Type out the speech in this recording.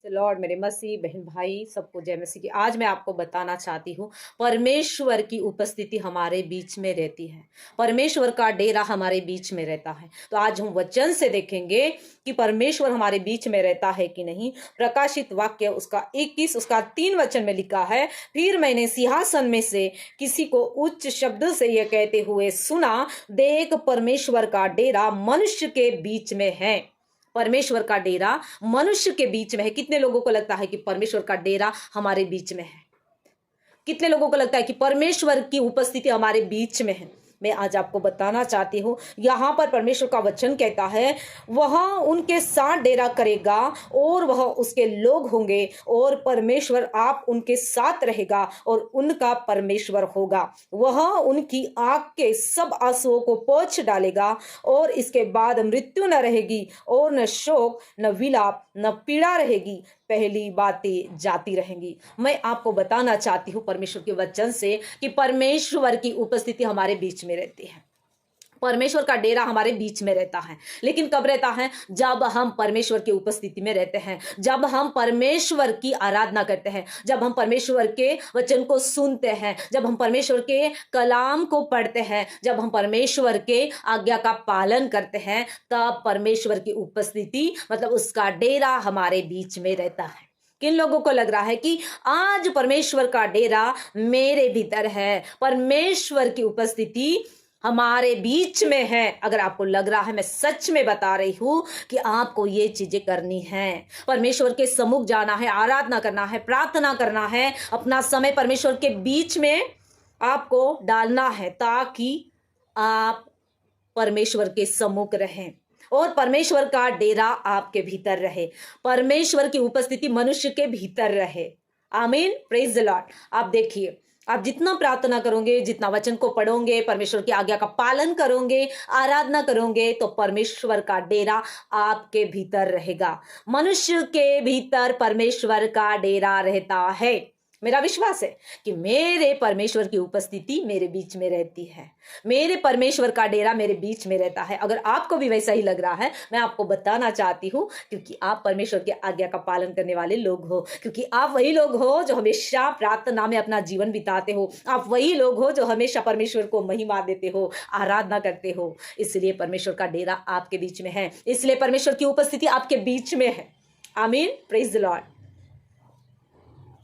Lord मेरे मसीह बहन भाई सबको जय मसीह की। आज मैं आपको बताना चाहती हूँ, परमेश्वर की उपस्थिति हमारे बीच में रहती है। परमेश्वर का डेरा हमारे बीच में रहता है। तो आज हम वचन से देखेंगे कि परमेश्वर हमारे बीच में रहता है कि नहीं। प्रकाशित वाक्य उसका 21 उसका 3 वचन में लिखा है, फिर मैंने सिंहासन में से किसी को उच्च शब्द से यह कहते हुए सुना, देख परमेश्वर का डेरा मनुष्य के बीच में है। परमेश्वर का डेरा मनुष्य के बीच में है। कितने लोगों को लगता है कि परमेश्वर का डेरा हमारे बीच में है? कितने लोगों को लगता है कि परमेश्वर की उपस्थिति हमारे बीच में है? मैं आज आपको बताना चाहती हूँ, यहाँ पर परमेश्वर का वचन कहता है, वह उनके साथ डेरा करेगा और वह उसके लोग होंगे और परमेश्वर आप उनके साथ रहेगा और उनका परमेश्वर होगा। वह उनकी आंख के सब आंसुओं को पोंछ डालेगा और इसके बाद मृत्यु न रहेगी और न शोक न विलाप न पीड़ा रहेगी, पहली बातें जाती रहेंगी। मैं आपको बताना चाहती हूँ परमेश्वर के वचन से कि परमेश्वर की उपस्थिति हमारे बीच में रहती है। परमेश्वर का डेरा हमारे बीच में रहता है। लेकिन कब रहता है? जब हम परमेश्वर की उपस्थिति में रहते हैं, जब हम परमेश्वर की आराधना करते हैं, जब हम परमेश्वर के वचन को सुनते हैं, जब हम परमेश्वर के कलाम को पढ़ते हैं, जब हम परमेश्वर के आज्ञा का पालन करते हैं, तब परमेश्वर की उपस्थिति मतलब उसका डेरा हमारे बीच में रहता है। किन लोगों को लग रहा है कि आज परमेश्वर का डेरा मेरे भीतर है, परमेश्वर की उपस्थिति हमारे बीच में है? अगर आपको लग रहा है, मैं सच में बता रही हूं कि आपको ये चीजें करनी है। परमेश्वर के सम्मुख जाना है, आराधना करना है, प्रार्थना करना है, अपना समय परमेश्वर के बीच में आपको डालना है, ताकि आप परमेश्वर के सम्मुख रहें और परमेश्वर का डेरा आपके भीतर रहे, परमेश्वर की उपस्थिति मनुष्य के भीतर रहे। आमीन, प्रेज द लॉर्ड। आप देखिए, आप जितना प्रार्थना करोगे, जितना वचन को पढ़ोगे, परमेश्वर की आज्ञा का पालन करोगे, आराधना करोगे, तो परमेश्वर का डेरा आपके भीतर रहेगा। मनुष्य के भीतर परमेश्वर का डेरा रहता है। मेरा विश्वास है कि मेरे परमेश्वर की उपस्थिति मेरे बीच में रहती है, मेरे परमेश्वर का डेरा मेरे बीच में रहता है। अगर आपको भी वैसा ही लग रहा है, मैं आपको बताना चाहती हूँ, क्योंकि आप परमेश्वर की आज्ञा का पालन करने वाले लोग हो, क्योंकि आप वही लोग हो जो हमेशा प्रार्थना में अपना जीवन बिताते हो, आप वही लोग हो जो हमेशा परमेश्वर को महिमा देते हो, आराधना करते हो। इसलिए परमेश्वर का डेरा आपके बीच में है, इसलिए परमेश्वर की उपस्थिति आपके बीच में है। आमीन, प्रेज द लॉर्ड।